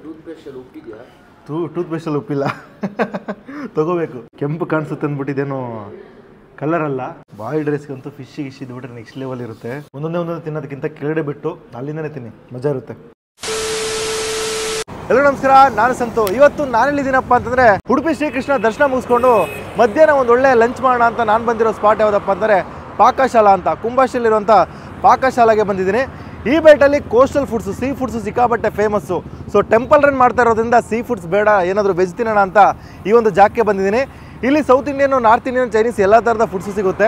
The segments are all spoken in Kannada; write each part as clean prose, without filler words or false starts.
ಟೂತ್ ಪೇಸ್ಟಲ್ಲಿ ಉಪ್ಪಿಲ್ಲ ತಗೋಬೇಕು. ಕೆಂಪು ಕಾಣಿಸುತ್ತೆ ಅಂದ್ಬಿಟ್ಟಿದ್ದೇನೋ ಕಲರ್ ಅಲ್ಲ. ಬಾಯ್ಲ್ಡ್ ರೈಸ್ಗಂತೂ ಫಿಶ್ಶಿಗೆ ಇಶ್ ಇದ್ಬಿಟ್ರೆ ನೆಕ್ಸ್ಟ್ ಲೆವೆಲ್ ಇರುತ್ತೆ. ಒಂದೊಂದೇ ತಿನ್ನೋದಕ್ಕಿಂತ ಕೆಳಗಡೆ ಬಿಟ್ಟು ಅಲ್ಲಿಂದನೇ ತಿನ್ನಿ, ಮಜಾ ಇರುತ್ತೆ. ಎಲ್ಲರೂ ನಮಸ್ಕಾರ, ನಾನು ಸಂತು. ಇವತ್ತು ನಾನೆಲ್ಲಿದ್ದೀನಪ್ಪ ಅಂತಂದರೆ ಉಡುಪಿ ಶ್ರೀಕೃಷ್ಣ ದರ್ಶನ ಮುಗಿಸ್ಕೊಂಡು ಮಧ್ಯಾಹ್ನ ಒಂದು ಒಳ್ಳೆ ಲಂಚ್ ಮಾಡೋಣ ಅಂತ ನಾನು ಬಂದಿರೋ ಸ್ಪಾಟ್ ಯಾವುದಪ್ಪ ಅಂದರೆ ಪಾಕಶಾಲಾ ಅಂತ, ಕುಂಬಾಶಿಯಲ್ಲಿರುವಂಥ ಪಾಕಶಾಲಾಗೆ ಬಂದಿದ್ದೀನಿ. ಈ ಬೆಟ್ಟಲ್ಲಿ ಕೋಸ್ಟಲ್ ಫುಡ್ಸು, ಸೀ ಫುಡ್ಸು ಸಿಕ್ಕಾಪಟ್ಟೆ ಫೇಮಸ್ಸು. ಸೊ ಟೆಂಪಲ್ ರನ್ ಮಾಡ್ತಾ ಇರೋದ್ರಿಂದ ಸೀ ಫುಡ್ಸ್ ಬೇಡ, ಏನಾದರೂ ವೆಜ್ ತಿನ್ನೋಣ ಅಂತ ಈ ಒಂದು ಜಾಗಕ್ಕೆ ಬಂದಿದ್ದೀನಿ. ಇಲ್ಲಿ south Indian, north Indian, Chinese ಎಲ್ಲ ಥರದ ಫುಡ್ಸು ಸಿಗುತ್ತೆ.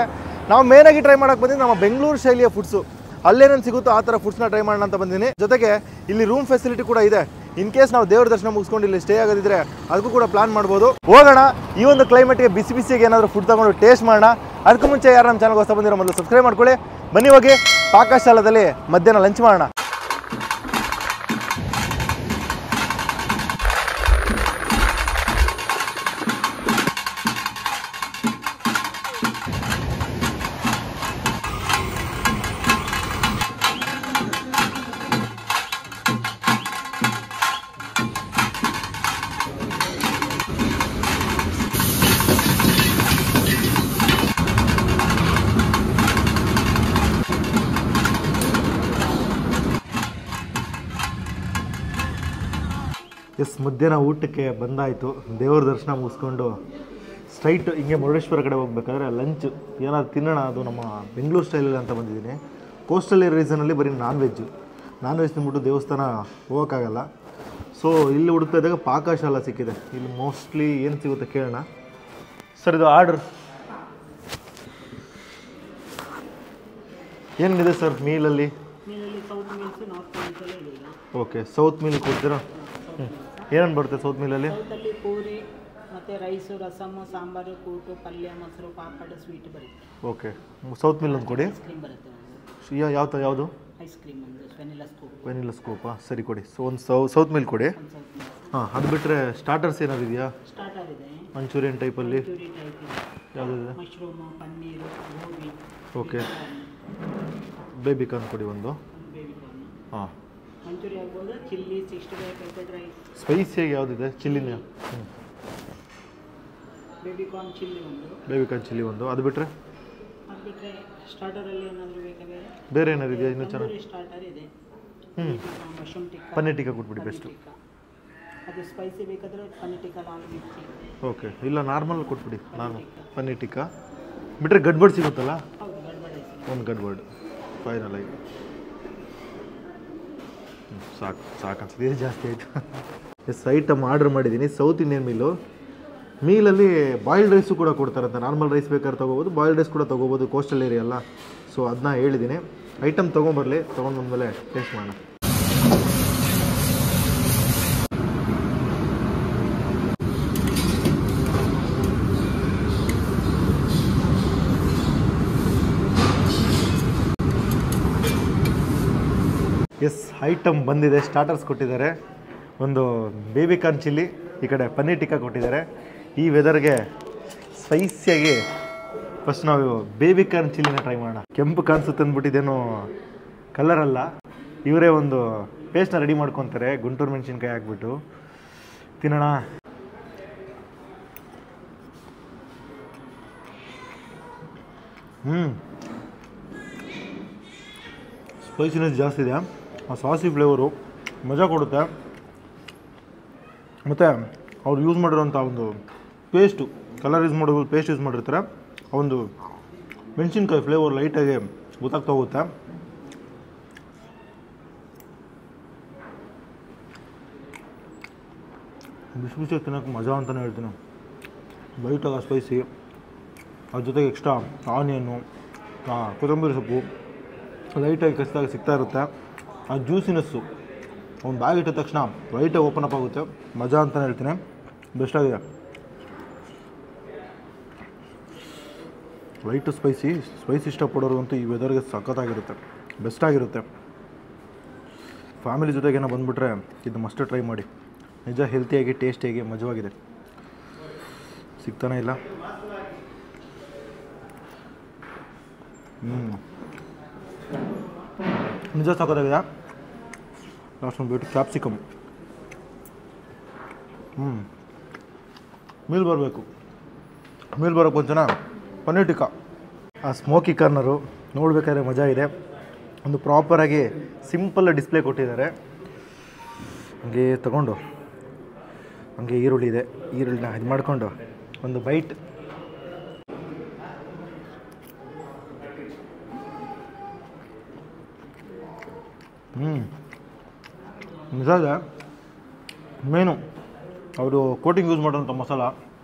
ನಾವು ಮೇನಾಗಿ ಟ್ರೈ ಮಾಡೋಕ್ಕೆ ಬಂದಿದ್ದು ನಮ್ಮ ಬೆಂಗಳೂರು ಶೈಲಿಯ ಫುಡ್ಸು. ಅಲ್ಲೇನೇನು ಸಿಗುತ್ತೋ ಆ ಥರ ಫುಡ್ಸ್ನ ಟ್ರೈ ಮಾಡೋಣ ಅಂತ ಬಂದಿದ್ದೀನಿ. ಜೊತೆಗೆ ಇಲ್ಲಿ ರೂಮ್ ಫೆಸಿಲಿಟಿ ಕೂಡ ಇದೆ. ಇನ್ ಕೇಸ್ ನಾವು ದೇವ್ರ ದರ್ಶನ ಮುಗಿಸ್ಕೊಂಡು ಇಲ್ಲಿ ಸ್ಟೇ ಆಗೋದಿದ್ರೆ ಅದಕ್ಕೂ ಕೂಡ ಪ್ಲಾನ್ ಮಾಡ್ಬೋದು. ಹೋಗೋಣ, ಈ ಒಂದು ಕ್ಲೈಮೇಟ್ಗೆ ಬಿಸಿ ಬಿಸಿಗೆ ಏನಾದರೂ ಫುಡ್ ತಗೊಂಡು ಟೇಸ್ಟ್ ಮಾಡೋಣ. ಅದಕ್ಕೂ ಮುಂಚೆ ಯಾರು ನಮ್ಮ ಚಾನಲ್ಗೆ ಹೊಸ ಬಂದಿರೋ ಮೊದಲು ಸಬ್ಸ್ಕ್ರೈಬ್ ಮಾಡ್ಕೊಳ್ಳಿ. ಬನ್ನಿ ಹೋಗಿ ಪಾಕಶಾಲಾದಲ್ಲಿ ಮಧ್ಯಾಹ್ನ ಲಂಚ್ ಮಾಡೋಣ. ಮಧ್ಯಾಹ್ನ ಊಟಕ್ಕೆ ಬಂದಾಯಿತು. ದೇವ್ರ ದರ್ಶನ ಮುಗಿಸ್ಕೊಂಡು ಸ್ಟ್ರೈಟ್ ಹಿಂಗೆ ಮುರುಡೇಶ್ವರ ಕಡೆ ಹೋಗ್ಬೇಕಾದ್ರೆ ಲಂಚ್ ಏನಾದ್ರು ತಿನ್ನೋಣ, ಅದು ನಮ್ಮ ಬೆಂಗಳೂರು ಸ್ಟೈಲಲ್ಲಿ ಅಂತ ಬಂದಿದ್ದೀನಿ. ಕೋಸ್ಟಲ್ ರೀಸನಲ್ಲಿ ಬರೀ ನಾನ್ ವೆಜ್ ತಿಂದ್ಬಿಟ್ಟು ದೇವಸ್ಥಾನ ಹೋಗೋಕ್ಕಾಗಲ್ಲ. ಸೊ ಇಲ್ಲಿ ಹುಡುಕ್ತಾ ಇದ್ದಾಗ ಪಾಕಶಾಲಾ ಸಿಕ್ಕಿದೆ. ಇಲ್ಲಿ ಮೋಸ್ಟ್ಲಿ ಏನು ಸಿಗುತ್ತೆ ಕೇಳೋಣ. ಸರ್, ಇದು ಆರ್ಡ್ರ್ ಏನಿದೆ ಸರ್ ಮೀಲಲ್ಲಿ? ಓಕೆ, ಸೌತ್ ಮೀಲ್ ಕೊಡ್ತೀರಾ? ಏನೇನು ಬರುತ್ತೆ ಸೌತ್ ಮೀಲಲ್ಲಿ? ಪೂರಿ ಮತ್ತು ರೈಸು, ರಸಮು, ಸಾಂಬಾರು, ಕೂಟು, ಪಲ್ಯ, ಮೊಸರು, ಪಾಪಡ್, ಸ್ವೀಟ್ ಬರುತ್ತೆ. ಓಕೆ, ಸೌತ್ ಮೀಲ್ ಒಂದು ಕೊಡಿ. ಐಸ್ ಕ್ರೀಮ್ ಬರುತ್ತೆ. ಯಾವುದು? ಐಸ್ ಕ್ರೀಮ್ ಒಂದು ವೆನಿಲಾ ಸ್ಕೂಪ್. ವೆನಿಲಾ ಸ್ಕೂಪಾ? ಸರಿ ಕೊಡಿ. ಸೊ ಒಂದು ಸೌತ್ ಮೀಲ್ ಕೊಡಿ. ಹಾಂ, ಅದು ಬಿಟ್ಟರೆ ಸ್ಟಾರ್ಟರ್ಸ್ ಏನಾದ್ರು ಇದೆಯಾ? ಸ್ಟಾರ್ಟರ್ ಇದೆ, ಮಂಚೂರಿಯನ್ ಟೈಪಲ್ಲಿ ಯಾವುದಿದೆ? Mushroom, paneer, gobi. Okay, baby corn ಕೊಡಿ ಒಂದು. ಹಾಂ, ಮಂಚೂರಿ ಆಗ್ಬೋದು, ಚಿಲ್ಲಿ, 65 ಪೆಪ್ಪರ್ ರೈಸ್. ಸ್ಪೈಸಿಯಾಗಿ ಯಾವುದಿದೆ? ಚಿಲ್ಲಿನ? ಬೇಬಿ ಕಾರ್ನ್ ಚಿಲ್ಲಿ ಒಂದು. ಬೇಬಿ ಕಾರ್ನ್ ಚಿಲ್ಲಿ ಒಂದು. ಅದು ಬಿಟ್ಟರೆ ಸ್ಟಾರ್ಟರಲ್ಲಿ ಏನಾದರೂ ಬೇಕಾ? ಬೇರೆ ಏನಾದ್ರು ಇದೆಯಾ? ಇನ್ನೂ ಚೆನ್ನಾಗಿ ಸ್ಟಾರ್ಟರ್ ಇದೆ. ಮಶ್ರೂಮ್ ಟಿಕ್ಕಾ, ಪನ್ನೀರ್ ಟಿಕ್ಕಾ ಕೊಟ್ಬಿಡಿ ಬೆಸ್ಟು. ಅದು ಸ್ಪೈಸಿ ಬೇಕಾದರೆ ಪನ್ನೀರ್ ಟಿಕ್ಕಾ, ಲಾಲ್ ಮಿರ್ಚಿ. ಓಕೆ, ಇಲ್ಲ ನಾರ್ಮಲ್ ಕೊಟ್ಬಿಡಿ. ನಾರ್ಮಲ್ ಪನ್ನೀರ್ ಟಿಕ್ಕಾ ಬಿಟ್ಟರೆ ಗಡ್ಬಡ್ ಸಿಗುತ್ತಲ್ಲ? ಹೌದು, ಗಡ್ಬಡ್ ಐತೆ. ಒಂದು ಗಡ್ಬಡ್ ಫೈನಲ್ ಆಗಿ ಸಾಕು ಅನ್ಸುತ್ತೆ. ಇದು ಜಾಸ್ತಿ ಆಯಿತು. ಐಟಮ್ ಆರ್ಡ್ರ್ ಮಾಡಿದ್ದೀನಿ. ಸೌತ್ ಇಂಡಿಯನ್ ಮೀಲಲ್ಲಿ ಬಾಯ್ಲ್ಡ್ ರೈಸು ಕೂಡ ಕೊಡ್ತಾರಂತೆ. ನಾರ್ಮಲ್ ರೈಸ್ ಬೇಕಾದ್ರೆ ತೊಗೋಬೋದು, ಬಾಯ್ಲ್ಡ್ ರೈಸ್ ಕೂಡ ತೊಗೋಬೋದು, ಕೋಸ್ಟಲ್ ಏರಿಯಾ ಅಲ್ಲ. ಸೊ ಅದನ್ನ ಹೇಳಿದ್ದೀನಿ. ಐಟಮ್ ತೊಗೊಂಬರಲಿ, ತೊಗೊಂಡು ಬಂದಮೇಲೆ ಟೇಸ್ಟ್ ಮಾಡೋಣ. ಐಟಮ್ ಬಂದಿದೆ. ಸ್ಟಾರ್ಟರ್ಸ್ ಕೊಟ್ಟಿದ್ದಾರೆ. ಒಂದು ಬೇಬಿ ಕಾರ್ನ್ ಚಿಲ್ಲಿ, ಈ ಕಡೆ ಪನ್ನೀರ್ ಟಿಕ್ಕಾ ಕೊಟ್ಟಿದ್ದಾರೆ. ಈ ವೆದರ್ಗೆ ಸ್ಪೈಸಿಯಾಗಿ ಫಸ್ಟ್ ನಾವು ಬೇಬಿ ಕಾರ್ನ್ ಚಿಲ್ಲಿನ ಟ್ರೈ ಮಾಡೋಣ. ಕೆಂಪು ಕಾಣಿಸುತ್ತೆ ಅಂದ್ಬಿಟ್ಟಿದ್ದೇನೋ ಕಲರ್ ಅಲ್ಲ. ಇವರೇ ಒಂದು ಪೇಸ್ಟ್ನ ರೆಡಿ ಮಾಡ್ಕೊತಾರೆ, ಗುಂಟೂರು ಮೆಣಸಿನ್ಕಾಯಿ ಹಾಕ್ಬಿಟ್ಟು ತಿನ್ನೋಣ. ಸ್ಪೈಸಿನೆಸ್ ಜಾಸ್ತಿ ಇದೆ. ಆ ಸಾಸಿ ಫ್ಲೇವರು ಮಜಾ ಕೊಡುತ್ತೆ. ಮತ್ತು ಅವ್ರು ಯೂಸ್ ಮಾಡಿರೋಂಥ ಒಂದು ಪೇಸ್ಟು, ಕಲರ್ ಯೂಸ್ ಮಾಡೋ ಪೇಸ್ಟ್ ಯೂಸ್ ಮಾಡಿರ್ತಾರೆ. ಆ ಒಂದು ಮೆಣಸಿನ್ಕಾಯಿ ಫ್ಲೇವರ್ ಲೈಟಾಗಿ ಗೊತ್ತಾಗ್ತಾ ಹೋಗುತ್ತೆ. ಬಿಸಿ ಬಿಸಿಯಾಗಿ ತಿನ್ನೋಕ್ಕೆ ಮಜಾ ಅಂತಲೇ ಹೇಳ್ತೀನಿ. ಲೈಟಾಗಿ ಸ್ಪೈಸಿ, ಅದ್ರ ಜೊತೆಗೆ ಎಕ್ಸ್ಟ್ರಾ ಆನಿಯನ್ನು, ಕೊತ್ತಂಬರಿ ಸೊಪ್ಪು ಲೈಟಾಗಿ ಕಸಿದಾಗ ಸಿಗ್ತಾ ಇರುತ್ತೆ. ಆ ಜ್ಯೂಸಿನೆಸ್ಸು ಒಂದು ಬ್ಯಾಗ್ ಇಟ್ಟ ತಕ್ಷಣ ಲೈಟಾಗಿ ಓಪನ್ ಅಪ್ ಆಗುತ್ತೆ. ಮಜಾ ಅಂತಲೇ ಹೇಳ್ತೀನಿ. ಬೆಸ್ಟಾಗಿದೆ. ಲೈಟು ಸ್ಪೈಸಿ ಇಷ್ಟಪಡೋರಿಗಂತೂ ಈ ವೆದರ್ಗೆ ಸಖತ್ತಾಗಿರುತ್ತೆ, ಬೆಸ್ಟಾಗಿರುತ್ತೆ. ಫ್ಯಾಮಿಲಿ ಜೊತೆಗೇನೋ ಬಂದುಬಿಟ್ರೆ ಇದು ಮಸ್ಟ್ ಟ್ರೈ ಮಾಡಿ. ನಿಜ ಹೆಲ್ತಿಯಾಗಿ, ಟೇಸ್ಟಿಯಾಗಿ, ಮಜವಾಗಿದೆ. ಸಿಗ್ತಾನೆ ಇಲ್ಲ. ನಿಜ ಸಖತ್ತಾಗಿದೆ. ಲಾಸ್ಟ್ ಒಂದು ಬಿಟ್ಟು ಕ್ಯಾಪ್ಸಿಕಮ್. ಮೀಲ್ ಬರಬೇಕು. ಮೀಲ್ ಬರೋಕ್ಕೆ ಮುಂಚೆನ ಪನ್ನೀರ್ ಟಿಕ್ಕಾ. ಆ ಸ್ಮೋಕಿ ಕಾರ್ನರು ನೋಡಬೇಕಾದ್ರೆ ಮಜಾ ಇದೆ. ಒಂದು ಪ್ರಾಪರಾಗಿ ಸಿಂಪಲ್ ಡಿಸ್ಪ್ಲೇ ಕೊಟ್ಟಿದ್ದಾರೆ. ಹಂಗೆ ತಗೊಂಡು ಹಂಗೆ ಈರುಳ್ಳಿ ಇದೆ, ಈರುಳ್ಳಿನ ಇದು ಮಾಡಿಕೊಂಡು ಒಂದು ಬೈಟ್. ನಿಜ ಇದೆ. ಮೇನು ಅವರು ಕೋಟಿಂಗ್ ಯೂಸ್ ಮಾಡೋಂಥ ಮಸಾಲ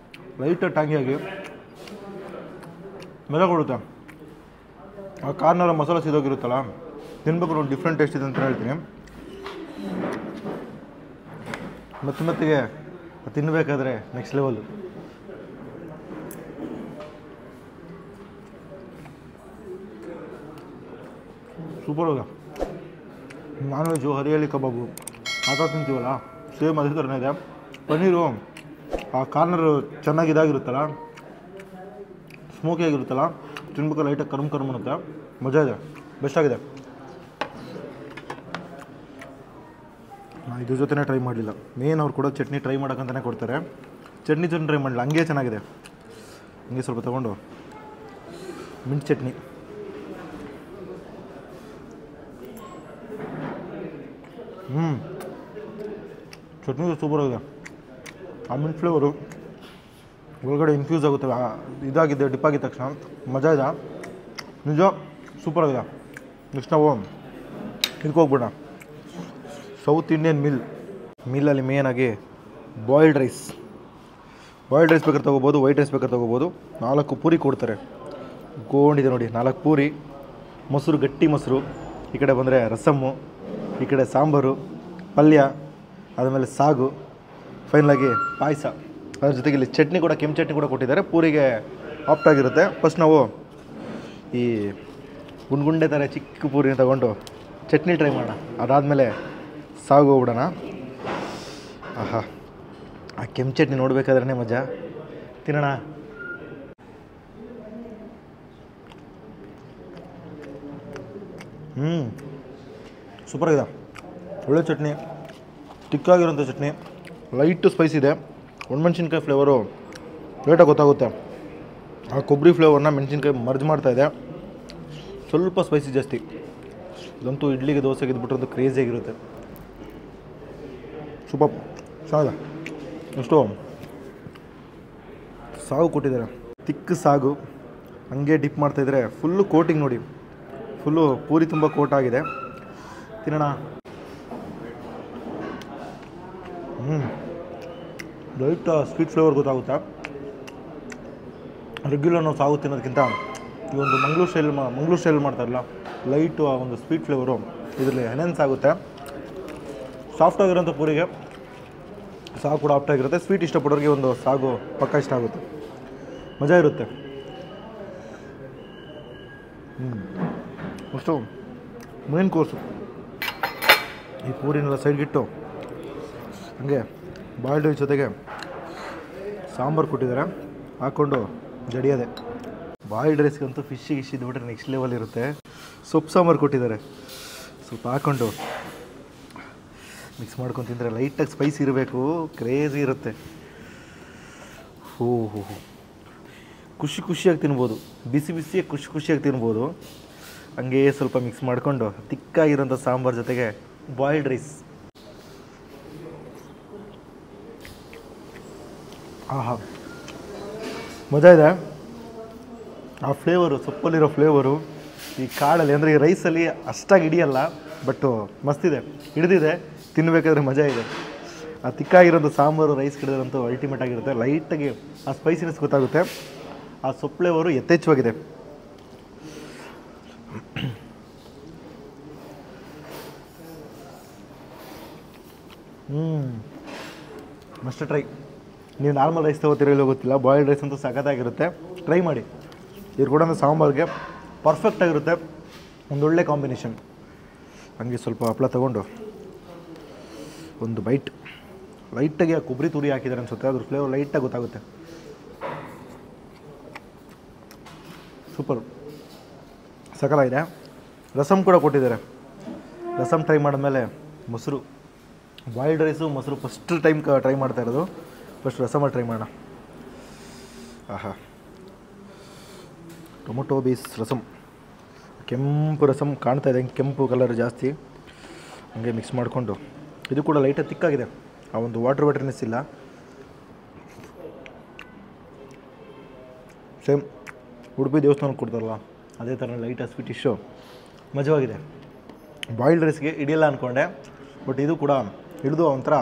ಲೈಟಾಗಿ ಟ್ಯಾಂಗಿಯಾಗಿ ಮೇಲೆ ಕೊಡುತ್ತೆ. ಆ ಕಾರ್ನರ ಮಸಾಲ ಸಿದೋಗಿರುತ್ತಲ್ಲ, ತಿನ್ಬೇಕು ನೋಡಿ, ಡಿಫ್ರೆಂಟ್ ಟೇಸ್ಟ್ ಇದೆ ಅಂತ ಹೇಳ್ತೀನಿ. ಮೆತ್ತಿಗೆ ತಿನ್ನಬೇಕಾದ್ರೆ ನೆಕ್ಸ್ಟ್ ಲೆವೆಲ್. ಸೂಪರ್ ಹೋದ. ನಾನ್ ವೆಜ್ಜು, ಹರಿಯಾಳಿ ಕಬಾಬು ಆ ಥರ ತಿಂತೀವಲ್ಲ, ಸೇಮ್ ಅದೇ ಥರನೇ ಇದೆ. ಪನ್ನೀರು ಆ ಕಾರ್ನರು ಚೆನ್ನಾಗಿ ಇದಾಗಿರುತ್ತಲ್ಲ, ಸ್ಮೋಕಿ ಆಗಿರುತ್ತಲ್ಲ, ತಿನ್ಬೇಕು ಲೈಟಾಗಿ ಕರ್ಮ್ ಅನ್ನುತ್ತೆ. ಮಜಾ ಇದೆ, ಬೆಸ್ಟ್ ಆಗಿದೆ. ನಾನು ಇದ್ರ ಜೊತೆನೇ ಟ್ರೈ ಮಾಡಲಿಲ್ಲ. ಮೇನ್ ಅವ್ರು ಕೂಡ ಚಟ್ನಿ ಟ್ರೈ ಮಾಡೋಕ್ಕಂತಲೇ ಕೊಡ್ತಾರೆ. ಚಟ್ನಿ ಟ್ರೈ ಮಾಡಲಿಲ್ಲ, ಹಂಗೆ ಚೆನ್ನಾಗಿದೆ. ಹಂಗೆ ಸ್ವಲ್ಪ ತೊಗೊಂಡು ಮಿಂಟ್ ಚಟ್ನಿ. ಚಟ್ನಿ ಸೂಪರಾಗಿದೆ. ಆ ಮಿಂಟ್ ಫ್ಲೇವರು ಒಳಗಡೆ ಇನ್ಫ್ಯೂಸ್ ಆಗುತ್ತೆ. ಇದಾಗಿದೆ ಡಿಪ್ ಆಗಿದ ತಕ್ಷಣ ಮಜಾ ಇದೆ. ನಿಜ ಸೂಪರಾಗಿದೆ. ನೆಕ್ಸ್ಟ್ ನಾವು ಇದಕ್ಕೆ ಹೋಗ್ಬಿಡೋಣ. ಸೌತ್ ಇಂಡಿಯನ್ ಮಿಲ್ಲಲ್ಲಿ ಮೇನಾಗಿ ಬಾಯ್ಲ್ಡ್ ರೈಸ್ ಬೇಕಾದ್ರೆ ತೊಗೋಬೋದು, ವೈಟ್ ರೈಸ್ ಬೇಕಾದ್ರೆ ತೊಗೋಬೋದು. 4 ಪೂರಿ ಕೊಡ್ತಾರೆ. ಗೋಂಡಿದೆ ನೋಡಿ, 4 ಪೂರಿ, ಮೊಸರು, ಗಟ್ಟಿ ಮೊಸರು. ಈ ಕಡೆ ಬಂದರೆ ರಸಮ್ಮು, ಈ ಕಡೆ ಸಾಂಬಾರು, ಪಲ್ಯ, ಆದಮೇಲೆ ಸಾಗು, ಫೈನಲಾಗಿ ಪಾಯಸ. ಅದ್ರ ಜೊತೆಗೆ ಇಲ್ಲಿ ಚಟ್ನಿ ಕೂಡ, ಕೆಂಪು ಚಟ್ನಿ ಕೂಡ ಕೊಟ್ಟಿದ್ದಾರೆ. ಪೂರಿಗೆ ಆಪ್ಟಾಗಿರುತ್ತೆ. ಫಸ್ಟ್ ನಾವು ಈ ಗುಂಡ್ಗುಂಡೆ ಥರ ಚಿಕ್ಕ ಪೂರಿನ ತಗೊಂಡು ಚಟ್ನಿ ಟ್ರೈ ಮಾಡೋಣ. ಅದಾದಮೇಲೆ ಸಾಗು ಹೋಗ್ಬಿಡೋಣ. ಆಹಾ, ಆ ಕೆಂಪು ಚಟ್ನಿ ನೋಡಬೇಕಾದ್ರೇ ಮಜಾ. ತಿನ್ನೋಣ. ಸೂಪರಾಗಿದೆ. ಒಳ್ಳೆ ಚಟ್ನಿ, ತಿಕ್ಕಾಗಿರೋಂಥ ಚಟ್ನಿ, ಲೈಟು ಸ್ಪೈಸ್ ಇದೆ. ಒಣಮೆಣ್ಸಿನ್ಕಾಯಿ ಫ್ಲೇವರು ಲೇಟಾಗಿ ಗೊತ್ತಾಗುತ್ತೆ. ಆ ಕೊಬ್ಬರಿ ಫ್ಲೇವರ್ನ ಮೆಣಸಿನ್ಕಾಯಿ ಮರ್ಜ್ ಮಾಡ್ತಾಯಿದೆ. ಸ್ವಲ್ಪ ಸ್ಪೈಸಿ ಜಾಸ್ತಿ. ಇದಂತೂ ಇಡ್ಲಿಗೆ, ದೋಸೆಗೆ ಇದ್ಬಿಟ್ರಂತೂ ಕ್ರೇಜಿಯಾಗಿರುತ್ತೆ. ಸೂಪರ್ ಚೆನ್ನಾಗಿದೆ. ಎಷ್ಟು ಸಾಗು ಕೊಟ್ಟಿದ್ದಾರೆ, ತಿಕ್ಕ ಸಾಗು. ಹಂಗೆ ಡಿಪ್ ಮಾಡ್ತಾಯಿದ್ರೆ ಫುಲ್ಲು ಕೋಟಿಂಗ್ ನೋಡಿ, ಫುಲ್ಲು ಪೂರಿ ತುಂಬ ಕೋಟ್ ಆಗಿದೆ. ತಿನ್ನೋಣ. ಲೈಟ್ ಸ್ವೀಟ್ ಫ್ಲೇವರ್ ಗೊತ್ತಾಗುತ್ತೆ. ರೆಗ್ಯುಲರ್ ನಾವು ಸಾಗು ತಿನ್ನೋದಕ್ಕಿಂತ ಈ ಒಂದು ಮಂಗಳೂರು ಸ್ಟೈಲ್ ಮಾಡ್ತಾರಲ್ಲ, ಲೈಟು ಆ ಒಂದು ಸ್ವೀಟ್ ಫ್ಲೇವರು ಇದರಲ್ಲಿ ಎನ್ಹೆನ್ಸ್ ಆಗುತ್ತೆ. ಸಾಫ್ಟಾಗಿರೋಂಥ ಪೂರಿಗೆ ಸಾಗು ಕೂಡ ಆಫ್ಟಾಗಿರುತ್ತೆ. ಸ್ವೀಟ್ ಇಷ್ಟಪಡೋರಿಗೆ ಒಂದು ಸಾಗು ಪಕ್ಕ ಇಷ್ಟ ಆಗುತ್ತೆ, ಮಜಾ ಇರುತ್ತೆ. ಅಷ್ಟು ಮೇನ್ ಕೋರ್ಸು. ಈ ಪೂರಿನೆಲ್ಲ ಸೈಡ್ಗಿಟ್ಟು ಹಂಗೆ ಬಾಯ್ಲ್ಡ್ ರೈಸ್ ಜೊತೆಗೆ ಸಾಂಬಾರು ಕೊಟ್ಟಿದ್ದಾರೆ, ಹಾಕ್ಕೊಂಡು ಜಡಿಯೋದೆ. ಬಾಯ್ಲ್ಡ್ ರೈಸ್ಗಂತೂ ಫಿಶ್ಶಿಗೆ ಇದ್ಬಿಟ್ರೆ ನೆಕ್ಸ್ಟ್ ಲೆವೆಲ್ ಇರುತ್ತೆ. ಸೊಪ್ಪು ಸಾಂಬಾರು ಕೊಟ್ಟಿದ್ದಾರೆ, ಸ್ವಲ್ಪ ಹಾಕ್ಕೊಂಡು ಮಿಕ್ಸ್ ಮಾಡ್ಕೊಂಡು ತಿಂದರೆ ಲೈಟಾಗಿ ಸ್ಪೈಸಿ ಇರಬೇಕು, ಕ್ರೇಜಿ ಇರುತ್ತೆ. ಖುಷಿಯಾಗಿ ತಿನ್ಬೋದು, ಬಿಸಿಯಾಗಿ ಖುಷಿಯಾಗಿ ತಿನ್ಬೋದು. ಹಂಗೆ ಸ್ವಲ್ಪ ಮಿಕ್ಸ್ ಮಾಡಿಕೊಂಡು ತಿಕ್ಕಾಗಿರೋಂಥ ಸಾಂಬಾರು ಜೊತೆಗೆ ಬಾಯ್ಲ್ಡ್ ರೈಸ್. ಆಹಾ, ಮಜಾ ಇದೆ. ಆ ಫ್ಲೇವರು, ಸೊಪ್ಪಲ್ಲಿರೋ ಫ್ಲೇವರು ಈ ಕಾಳಲ್ಲಿ, ಅಂದರೆ ಈ ರೈಸಲ್ಲಿ ಅಷ್ಟಾಗಿ ಹಿಡಿಯಲ್ಲ, ಬಟ್ಟು ಮಸ್ತಿದೆ, ಹಿಡಿದಿದೆ. ತಿನ್ನಬೇಕಾದ್ರೆ ಮಜಾ ಇದೆ. ಆ ತಿಕ್ಕಾಗಿರೋಂಥ ಸಾಂಬಾರು ರೈಸ್ ಹಿಡಿದ್ರಂತೂ ಅಲ್ಟಿಮೇಟ್ ಆಗಿರುತ್ತೆ. ಲೈಟಾಗಿ ಆ ಸ್ಪೈಸಿನೆಸ್ ಗೊತ್ತಾಗುತ್ತೆ. ಆ ಸೊಪ್ಪು ಫ್ಲೇವರು ಯಥೇಚ್ಛವಾಗಿದೆ. Must try. ನೀವು ನಾರ್ಮಲ್ ರೈಸ್ ತೊಗೋತಿರೋ ಗೊತ್ತಿಲ್ಲ, ಬಾಯ್ಲ್ಡ್ ರೈಸ್ ಅಂತೂ ಸಖತ್ತಾಗಿರುತ್ತೆ. ಟ್ರೈ ಮಾಡಿ. ಇವ್ರು ಕೂಡ ಸಾಂಬಾರಿಗೆ ಪರ್ಫೆಕ್ಟಾಗಿರುತ್ತೆ, ಒಂದೊಳ್ಳೆ ಕಾಂಬಿನೇಷನ್. ಹಂಗೆ ಸ್ವಲ್ಪ ಹಪ್ಪಳ ತೊಗೊಂಡು ಒಂದು ಬೈಟ್. ಲೈಟಾಗಿ ಆ ಕೊಬ್ಬರಿ ತುರಿ ಹಾಕಿದ್ದಾರೆ ಅನಿಸುತ್ತೆ, ಅದ್ರ ಫ್ಲೇವರ್ ಲೈಟಾಗಿ ಗೊತ್ತಾಗುತ್ತೆ. ಸೂಪರ್, ಸಕಲಾಗಿದೆ. ರಸಮ್ ಕೂಡ ಕೊಟ್ಟಿದ್ದಾರೆ. ರಸಮ್ ಟ್ರೈ ಮಾಡಿದ್ಮೇಲೆ ಮೊಸರು ಬಾಯ್ಲ್ಡ್ ರೈಸು ಮೊಸರು ಫಸ್ಟ್ ಟೈಮ್ ಟ್ರೈ ಮಾಡ್ತಾ ಇರೋದು. ಫಸ್ಟ್ ರಸಮ ಟ್ರೈ ಮಾಡೋಣ. ಆಹಾ, ಟೊಮೊಟೊ ಬೇಸ್ ರಸಮ್, ಕೆಂಪು ರಸಮ್ ಕಾಣ್ತಾ ಇದೆ, ಕೆಂಪು ಕಲರ್ ಜಾಸ್ತಿ, ಹಂಗೆ ಮಿಕ್ಸ್ ಮಾಡಿಕೊಂಡು. ಇದು ಕೂಡ ಲೈಟಾಗಿ ತಿಕ್ಕಾಗಿದೆ, ಆ ಒಂದು ವಾಟರ್ನೆಸ್ ಇಲ್ಲ. ಸೇಮ್ ಉಡುಪಿ ದೇವಸ್ಥಾನಕ್ಕೆ ಕೊಡ್ತಾರಲ್ಲ ಅದೇ ಥರ ಲೈಟಾಗಿ ಸ್ವೀಟಿಶು, ಮಜವಾಗಿದೆ. ಬಾಯ್ಲ್ಡ್ ರೈಸ್ಗೆ ಹಿಡಿಯಲ್ಲ ಅಂದ್ಕೊಂಡೆ, ಬಟ್ ಇದು ಕೂಡ ಹಿಡಿದು ಒಂಥರ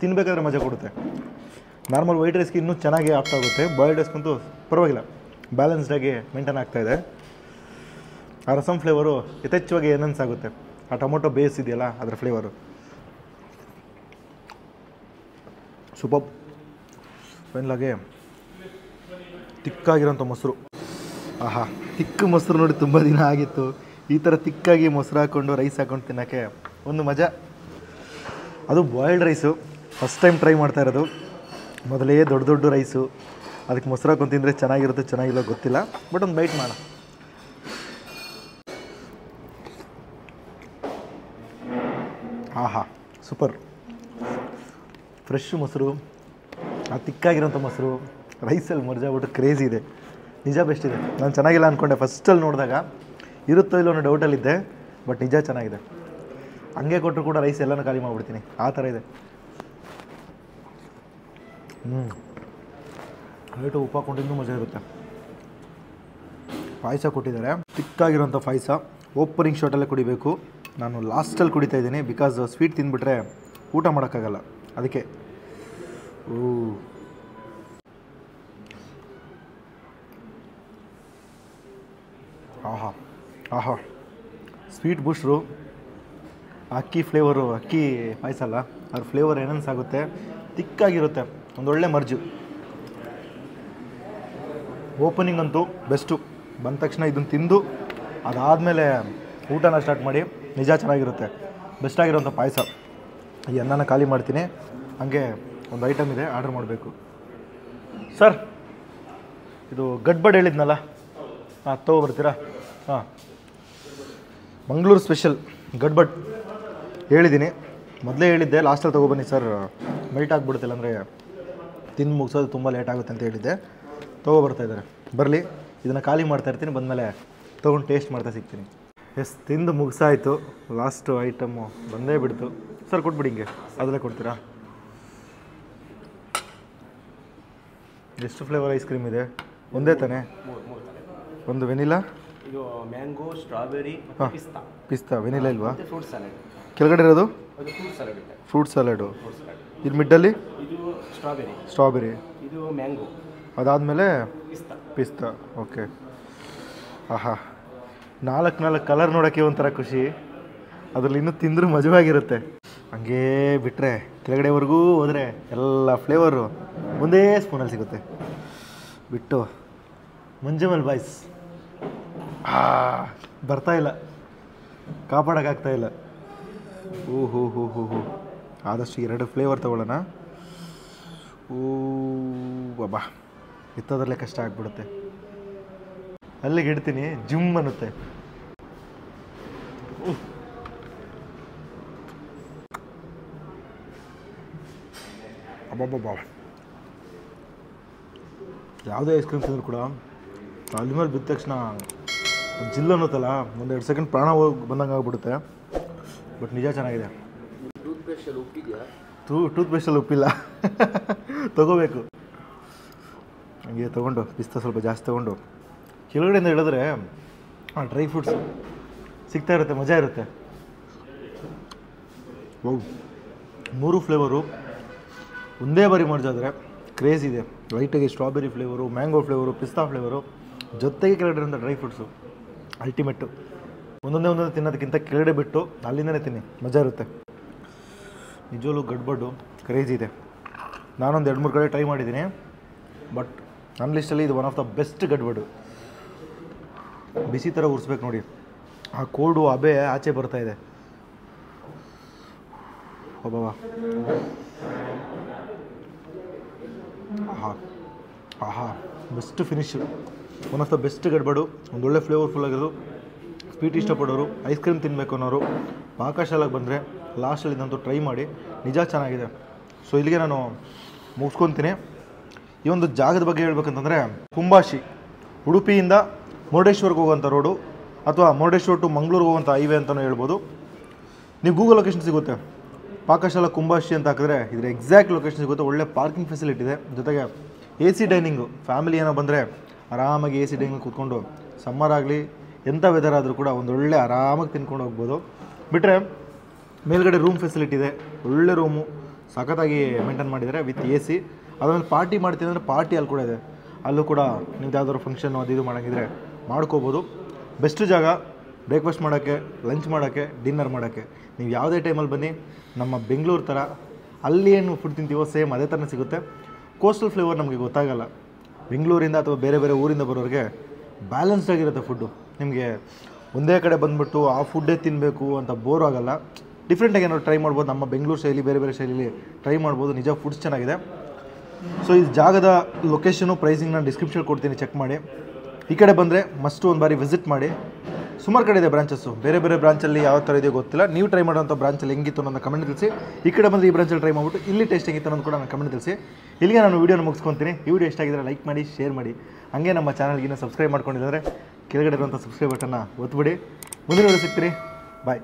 ತಿನ್ನಬೇಕಾದ್ರೆ ಮಜಾ ಕೊಡುತ್ತೆ. ನಾರ್ಮಲ್ ವೈಟ್ ರೈಸ್ಗೆ ಇನ್ನೂ ಚೆನ್ನಾಗಿ ಆಗುತ್ತೆ, ಬಾಯ್ಲ್ಡ್ ರೈಸ್ಗಂತೂ ಪರವಾಗಿಲ್ಲ, ಬ್ಯಾಲೆನ್ಸ್ಡಾಗಿ ಮೇಂಟೈನ್ ಆಗ್ತಾಯಿದೆ. ಆ ರಸಮ್ ಫ್ಲೇವರು ಯಥೇಚ್ಛವಾಗಿ ಎನನ್ಸ್ ಆಗುತ್ತೆ, ಆ ಟೊಮೊಟೊ ಬೇಸ್ ಇದೆಯಲ್ಲ ಅದರ ಫ್ಲೇವರು ಸೂಪರ್. ಫೈನಲಾಗೆ ತಿಕ್ಕಾಗಿರೋಂಥ ಮೊಸರು, ಆಹಾ, ತಿಕ್ಕ ಮೊಸರು ನೋಡಿ ತುಂಬ ದಿನ ಆಗಿತ್ತು. ಈ ಥರ ತಿಕ್ಕಾಗಿ ಮೊಸರು ಹಾಕ್ಕೊಂಡು ರೈಸ್ ಹಾಕ್ಕೊಂಡು ತಿನ್ನೋಕ್ಕೆ ಒಂದು ಮಜಾ. ಅದು boiled rice first time try ಮಾಡ್ತಾ ಇರೋದು. ಮೊದಲೇ ದೊಡ್ಡ ದೊಡ್ಡ ರೈಸು, ಅದಕ್ಕೆ ಮೊಸರು ಹಾಕೊಂಡು ತಿಂದರೆ ಚೆನ್ನಾಗಿರುತ್ತೆ ಚೆನ್ನಾಗಿಲ್ಲ ಗೊತ್ತಿಲ್ಲ, ಬಟ್ ಒಂದು ಬೈಟ್ ಮಾಡೋಣ. ಆಹಾ, ಸೂಪರ್. ಫ್ರೆಶ್ ಮೊಸರು, ಆ ತಿಕ್ಕಾಗಿರೋಂಥ ಮೊಸರು ರೈಸಲ್ಲಿ ಮರ್ಜಾಗ್ಬಿಟ್ಟು ಕ್ರೇಜಿ ಇದೆ, ನಿಜ ಬೆಸ್ಟ್ ಇದೆ. ನಾನು ಚೆನ್ನಾಗಿಲ್ಲ ಅಂದ್ಕೊಂಡೆ ಫಸ್ಟಲ್ಲಿ ನೋಡಿದಾಗ, ಇರುತ್ತೋ ಇಲ್ಲೋ ಅನ್ನೋ ಡೌಟಲ್ಲಿದ್ದೆ, ಬಟ್ ನಿಜ ಚೆನ್ನಾಗಿದೆ. ಹಂಗೆ ಕೊಟ್ಟರು ಕೂಡ ರೈಸ್ ಎಲ್ಲನೂ ಖಾಲಿ ಮಾಡಿಬಿಡ್ತೀನಿ, ಆ ಥರ ಇದೆ. ಲೈಟು ಉಪ್ಪು ಹಾಕ್ಕೊಂಡು ಇನ್ನೂ ಮಜಾ ಇರುತ್ತೆ. ಪಾಯಸ ಕೊಟ್ಟಿದ್ದಾರೆ, ತಿಕ್ಕಾಗಿರೋಂಥ ಪಾಯಸ. ಓಪನಿಂಗ್ ಶಾಟಲ್ಲೇ ಕುಡಿಬೇಕು. ನಾನು ಲಾಸ್ಟಲ್ಲಿ ಕುಡಿತಾ ಇದ್ದೀನಿ, ಬಿಕಾಸ್ ಸ್ವೀಟ್ ತಿಂದುಬಿಟ್ರೆ ಊಟ ಮಾಡೋಕ್ಕಾಗಲ್ಲ, ಅದಕ್ಕೆ. ಆಹಾ ಆಹಾ, ಸ್ವೀಟ್ ಬೂಸ್ಟ್ರು, ಅಕ್ಕಿ ಫ್ಲೇವರು, ಅಕ್ಕಿ ಪಾಯಸ ಅಲ್ಲ, ಅದ್ರ ಫ್ಲೇವರ್ ಎನನ್ಸ್ ಆಗುತ್ತೆ, ತಿಕ್ಕಾಗಿರುತ್ತೆ, ಒಂದೊಳ್ಳೆ ಮರ್ಜು. ಓಪನಿಂಗ್ ಅಂತೂ ಬೆಸ್ಟು. ಬಂದ ತಕ್ಷಣ ಇದನ್ನು ತಿಂದು ಅದಾದಮೇಲೆ ಊಟನ ಸ್ಟಾರ್ಟ್ ಮಾಡಿ, ನಿಜ ಚೆನ್ನಾಗಿರುತ್ತೆ. ಬೆಸ್ಟಾಗಿರೋಂಥ ಪಾಯಸ. ಈ ಅನ್ನನ ಖಾಲಿ ಮಾಡ್ತೀನಿ, ಹಾಗೆ ಒಂದು ಐಟಮ್ ಇದೆ ಆರ್ಡ್ರ್ ಮಾಡಬೇಕು. ಸರ್, ಇದು ಗಡ್ಬಡ್ ಹೇಳಿದ್ನಲ್ಲ, ಹಾಂ ತೊಗೊಬರ್ತೀರಾ? ಹಾಂ, ಮಂಗಳೂರು ಸ್ಪೆಷಲ್ ಗಡ್ಬಡ್ ಹೇಳಿದ್ದೀನಿ, ಮೊದಲೇ ಹೇಳಿದ್ದೆ, ಲಾಸ್ಟಲ್ಲಿ ತೊಗೊಬನ್ನಿ ಸರ್, ಮೆಲ್ಟ್ ಆಗಿಬಿಡುತ್ತಿಲ್ಲ ಅಂದರೆ ತಿಂದು ಮುಗಿಸೋದು ತುಂಬ ಲೇಟ್ ಆಗುತ್ತೆ ಅಂತ ಹೇಳಿದ್ದೆ. ತೊಗೊಬರ್ತಾಯಿದ್ದಾರೆ, ಬರಲಿ, ಇದನ್ನು ಖಾಲಿ ಮಾಡ್ತಾಯಿರ್ತೀನಿ, ಬಂದಮೇಲೆ ತೊಗೊಂಡು ಟೇಸ್ಟ್ ಮಾಡ್ತಾ ಸಿಗ್ತೀನಿ. ಎಸ್, ತಿಂದು ಮುಗಿಸಾಯಿತು, ಲಾಸ್ಟು ಐಟಮ್ಮು ಬಂದೇ ಬಿಡ್ತು. ಸರ್ ಕೊಟ್ಬಿಡಿ, ಹಿಂಗೆ ಅದರಲ್ಲೇ ಕೊಡ್ತೀರಾ? ಎಷ್ಟು ಫ್ಲೇವರ್ ಐಸ್ ಕ್ರೀಮ್ ಇದೆ? ಒಂದೇ ತಾನೇ? ಒಂದು ವೆನಿಲಾ, ಇದು ಮ್ಯಾಂಗೋ, ಸ್ಟ್ರಾಬೆರಿ, ಪಿಸ್ತಾ. ಪಿಸ್ತಾ, ವೆನಿಲಾ ಇಲ್ವಾ? ಫ್ರೂಟ್ ಸಲಾಡ್ ಕೆಳಗಡೆ ಇರೋದು? ಅದು ಫ್ರೂಟ್ ಸಲಾಡ್ ಇದೆ. Fruit salad. ಇದು ಮಿಡ್ಡಲ್ಲಿ ಇದು ಸ್ಟ್ರಾಬೆರಿ. ಸ್ಟ್ರಾಬೆರಿ. ಇದು ಮ್ಯಾಂಗೋ. ಅದಾದಮೇಲೆ ಪಿಸ್ತಾ. ಪಿಸ್ತಾ. ಓಕೆ. ಆಹಾ, 4 ಕಲರ್ ನೋಡೋಕ್ಕೆ ಒಂಥರ ಖುಷಿ, ಅದರಲ್ಲಿ ಇನ್ನೂ ತಿಂದರೂ ಮಜವಾಗಿರುತ್ತೆ. ಹಂಗೇ ಬಿಟ್ಟರೆ ಕೆಳಗಡೆವರೆಗೂ ಹೋದರೆ ಎಲ್ಲ ಫ್ಲೇವರು ಒಂದೇ ಸ್ಪೂನಲ್ಲಿ ಸಿಗುತ್ತೆ. ಬಿಟ್ಟು ಮಂಜುಮಲ್ ಬಾಯ್ಸ್ ಬರ್ತಾಯಿಲ್ಲ, ಕಾಪಾಡೋಕ್ಕಾಗ್ತಾಯಿಲ್ಲ. ಓಹೋ ಹೋ ಹೋ ಹೋ, ಆದಷ್ಟು 2 ಫ್ಲೇವರ್ ತೊಗೊಳ್ಳೋಣ. ಬಾಬಾ, ಎತ್ತೋದ್ರಲ್ಲೇ ಕಷ್ಟ ಆಗ್ಬಿಡುತ್ತೆ. ಅಲ್ಲಿಗೆ ಇಡ್ತೀನಿ, ಜಿಮ್ ಅನ್ನುತ್ತೆ. ಅಬ್ಬಬ್ಬಬ್ಬಾ, ಯಾವುದೇ ಐಸ್ ಕ್ರೀಮ್ ತಿಂದರೂ ಕೂಡ ಅಲ್ಲಿ ಮೇಲೆ ಬಿದ್ದ ತಕ್ಷಣ ಜಿಲ್ ಅನ್ನುತ್ತಲ್ಲ, 1-2 ಸೆಕೆಂಡ್ ಪ್ರಾಣ ಹೋಗಿ ಬಂದಂಗೆ ಆಗ್ಬಿಡುತ್ತೆ. ಬಟ್ ನಿಜ ಚೆನ್ನಾಗಿದೆ. ಟೂತ್ ಬ್ರಷಲ್ಲಿ ಉಪ್ಪಿಲ್ಲ, ತೊಗೋಬೇಕು. ಹಂಗೆ ತೊಗೊಂಡು ಪಿಸ್ತಾ ಸ್ವಲ್ಪ ಜಾಸ್ತಿ ತೊಗೊಂಡು ಕೆಳಗಡೆಯಿಂದ ಹೇಳಿದ್ರೆ ಡ್ರೈ ಫ್ರೂಟ್ಸು ಸಿಗ್ತಾ ಇರುತ್ತೆ, ಮಜಾ ಇರುತ್ತೆ. ಓ, 3 ಫ್ಲೇವರು ಒಂದೇ ಬಾರಿ ಮಾಡಿದ್ರೆ ಕ್ರೇಜ್ ಇದೆ. ಲೈಟಾಗಿ ಸ್ಟ್ರಾಬೆರಿ ಫ್ಲೇವರು, ಮ್ಯಾಂಗೋ ಫ್ಲೇವರು, ಪಿಸ್ತಾ ಫ್ಲೇವರು, ಜೊತೆಗೆ ಕೆಳಗಡೆ ಇರೋಂಥ ಡ್ರೈ ಫ್ರೂಟ್ಸು ಅಲ್ಟಿಮೇಟು. ಒಂದೊಂದೇ ತಿನ್ನೋದಕ್ಕಿಂತ ಕೆಳಗಡೆ ಬಿಟ್ಟು ಅಲ್ಲಿಂದನೇ ತಿನ್ನಿ, ಮಜಾ ಇರುತ್ತೆ. ನಿಜವಲ್ಲೂ ಗಡ್ಬಡ್ಡು ಕ್ರೇಜ್ ಇದೆ. ನಾನೊಂದು 2-3 ಕಡೆ ಟ್ರೈ ಮಾಡಿದ್ದೀನಿ, ಬಟ್ ನನ್ನ ಲಿಸ್ಟಲ್ಲಿ ಇದು ಒನ್ ಆಫ್ ದ ಬೆಸ್ಟ್ ಗಡ್ಬಡ್ಡು. ಬಿಸಿ ಥರ ಉರಿಸ್ಬೇಕು ನೋಡಿ, ಆ ಕೋಲ್ಡು ಹಬೆ ಆಚೆ ಬರ್ತಾ ಇದೆ. ಅಬ್ಬಾ, ಆಹಾ ಆಹಾ, best finish. One of the best gadbad. ಒಂದೊಳ್ಳೆ ಫ್ಲೇವರ್ಫುಲ್ ಆಗಿರೋದು. ಸ್ವೀಟ್ ಇಷ್ಟಪಡೋರು, ಐಸ್ ಕ್ರೀಮ್ ತಿನ್ನಬೇಕು ಅನ್ನೋರು ಪಾಕಶಾಲೆಗೆ ಬಂದರೆ ಲಾಸ್ಟಲ್ಲಿ ಇದಂತೂ ಟ್ರೈ ಮಾಡಿ, ನಿಜ ಚೆನ್ನಾಗಿದೆ. ಸೊ ಇಲ್ಲಿಗೆ ನಾನು ಮುಗಿಸ್ಕೊತೀನಿ. ಈ ಒಂದು ಜಾಗದ ಬಗ್ಗೆ ಹೇಳ್ಬೇಕಂತಂದರೆ ಕುಂಬಾಶಿ, ಉಡುಪಿಯಿಂದ ಮುರುಡೇಶ್ವರ್ಗೆ ಹೋಗುವಂಥ ರೋಡು ಅಥವಾ ಮುರುಡೇಶ್ವರ ಟು ಮಂಗಳೂರಿಗೆ ಹೋಗುವಂಥ ಹೈವೇ ಅಂತಲೂ ಹೇಳ್ಬೋದು. ನೀವು ಗೂಗಲ್ ಲೊಕೇಶನ್ ಸಿಗುತ್ತೆ, ಪಾಕಶಾಲಾ ಕುಂಬಾಶಿ ಅಂತ ಹಾಕಿದ್ರೆ ಇದ್ರ ಎಕ್ಸಾಕ್ಟ್ ಲೊಕೇಶನ್ ಸಿಗುತ್ತೆ. ಒಳ್ಳೆ ಪಾರ್ಕಿಂಗ್ ಫೆಸಿಲಿಟಿ ಇದೆ, ಜೊತೆಗೆ AC ಡೈನಿಂಗು. ಫ್ಯಾಮಿಲಿ ಏನೋ ಬಂದರೆ ಆರಾಮಾಗಿ AC ಡೈನಿಂಗ್ ಕೂತ್ಕೊಂಡು ಸಮ್ಮರ್ ಆಗಲಿ ಎಂಥ ವೆದರ್ ಆದರೂ ಕೂಡ ಒಂದೊಳ್ಳೆ ಆರಾಮಾಗಿ ತಿನ್ಕೊಂಡು ಹೋಗ್ಬೋದು. ಬಿಟ್ಟರೆ ಮೇಲ್ಗಡೆ ರೂಮ್ ಫೆಸಿಲಿಟಿ ಇದೆ, ಒಳ್ಳೆ ರೂಮು ಸಖತ್ತಾಗಿ ಮೇಂಟೈನ್ ಮಾಡಿದ್ದಾರೆ ವಿತ್ AC. ಅದರಲ್ಲಿ ಪಾರ್ಟಿ ಮಾಡ್ತೀನಿ ಅಂದರೆ ಪಾರ್ಟಿ ಅಲ್ಲಿ ಕೂಡ ಇದೆ, ಅಲ್ಲೂ ಕೂಡ ನೀವು ಯಾವುದಾದ್ರು ಫಂಕ್ಷನ್ನು ಅದು ಇದು ಮಾಡೋಂಗಿದ್ರೆ ಮಾಡ್ಕೋಬೋದು. ಬೆಸ್ಟ್ ಜಾಗ ಬ್ರೇಕ್ಫಾಸ್ಟ್ ಮಾಡೋಕ್ಕೆ, ಲಂಚ್ ಮಾಡೋಕ್ಕೆ, ಡಿನ್ನರ್ ಮಾಡೋಕ್ಕೆ. ನೀವು ಯಾವುದೇ ಟೈಮಲ್ಲಿ ಬನ್ನಿ, ನಮ್ಮ ಬೆಂಗಳೂರು ಥರ ಅಲ್ಲಿ ಏನು ಫುಡ್ ತಿಂತೀವೋ ಸೇಮ್ ಅದೇ ಥರನೇ ಸಿಗುತ್ತೆ. ಕೋಸ್ಟಲ್ ಫ್ಲೇವರ್ ನಮಗೆ ಗೊತ್ತಾಗಲ್ಲ. ಬೆಂಗಳೂರಿಂದ ಅಥವಾ ಬೇರೆ ಬೇರೆ ಊರಿಂದ ಬರೋರಿಗೆ ಬ್ಯಾಲೆನ್ಸ್ಡ್ ಆಗಿರುತ್ತೆ ಫುಡ್ಡು. ನಿಮಗೆ ಒಂದೇ ಕಡೆ ಬಂದುಬಿಟ್ಟು ಆ ಫುಡ್ಡೇ ತಿನ್ನಬೇಕು ಅಂತ ಬೋರ್ ಆಗೋಲ್ಲ. ಡಿಫ್ರೆಂಟಾಗಿ ಏನಾದ್ರು ಟ್ರೈ ಮಾಡ್ಬೋದು. ನಮ್ಮ ಬೆಂಗಳೂರು ಶೈಲಿ ಬೇರೆ ಬೇರೆ ಶೈಲಿಲಿ ಟ್ರೈ ಮಾಡ್ಬೋದು. ನಿಜ ಫುಡ್ಸ್ ಚೆನ್ನಾಗಿದೆ. ಸೊ ಈ ಜಾಗದ ಲೊಕೇಶನು ಪ್ರೈಸಿಂಗ್ ನಾನು ಡಿಸ್ಕ್ರಿಪ್ಷನ್ ಕೊಡ್ತೀನಿ, ಚೆಕ್ ಮಾಡಿ. ಈ ಕಡೆ ಬಂದರೆ ಮಸ್ಟು ಒಂದು ಬಾರಿ ವಿಸಿಟ್ ಮಾಡಿ. ಸುಮಾರು ಕಡೆ ಇದೆ ಬ್ರಾಂಚಸ್ಸು, ಬೇರೆ ಬೇರೆ ಬ್ರಾಂಚಲ್ಲಿ ಯಾವ ಥರ ಇದೆಯೋ ಗೊತ್ತಿಲ್ಲ. ನೀವು ಟ್ರೈ ಮಾಡೋಂಥ ಬ್ರಾಂಚಲ್ಲಿ ಹೆಂಗಿತ್ತು ಅನ್ನೋದನ್ನ ಕಮೆಂಟ್ ತಿಳಿಸಿ. ಈ ಕಡೆ ಬಂದರೆ ಈ ಬ್ರಾಂಚಲ್ಲಿ ಟ್ರೈ ಮಾಡಿಬಿಟ್ಟು ಇಲ್ಲಿ ಟೇಸ್ಟ್ ಹೆಂಗಿತ್ತು ಅನ್ನೋದು ಕೂಡ ನಾನು ಕಮೆಂಟ್ ತಿಳಿಸಿ. ಇಲ್ಲಿಗೆ ನಾನು ವೀಡಿಯೋನ ಮುಗಿಸ್ಕೊತೀನಿ. ಈ ವಿಡಿಯೋ ಇಷ್ಟ ಆಗಿದ್ರೆ ಲೈಕ್ ಮಾಡಿ, ಶೇರ್ ಮಾಡಿ. ಹಾಗೆ ನಮ್ಮ ಚಾನಲ್ಗಿನ್ನ ಸಬ್ಸ್ಕ್ರೈಬ್ ಮಾಡ್ಕೊಂಡಿದ್ದಾರೆ ಕೆಳಗಡೆ ಇರುವಂಥ ಸಬ್ಸ್ಕ್ರೈಬ್ ಬಟನ್ನ ಒತ್ಬಿಡಿ. ಮುಂದಿನ ವಿಡಿಯೋ ಸಿಗ್ತೀನಿ. ಬಾಯ್.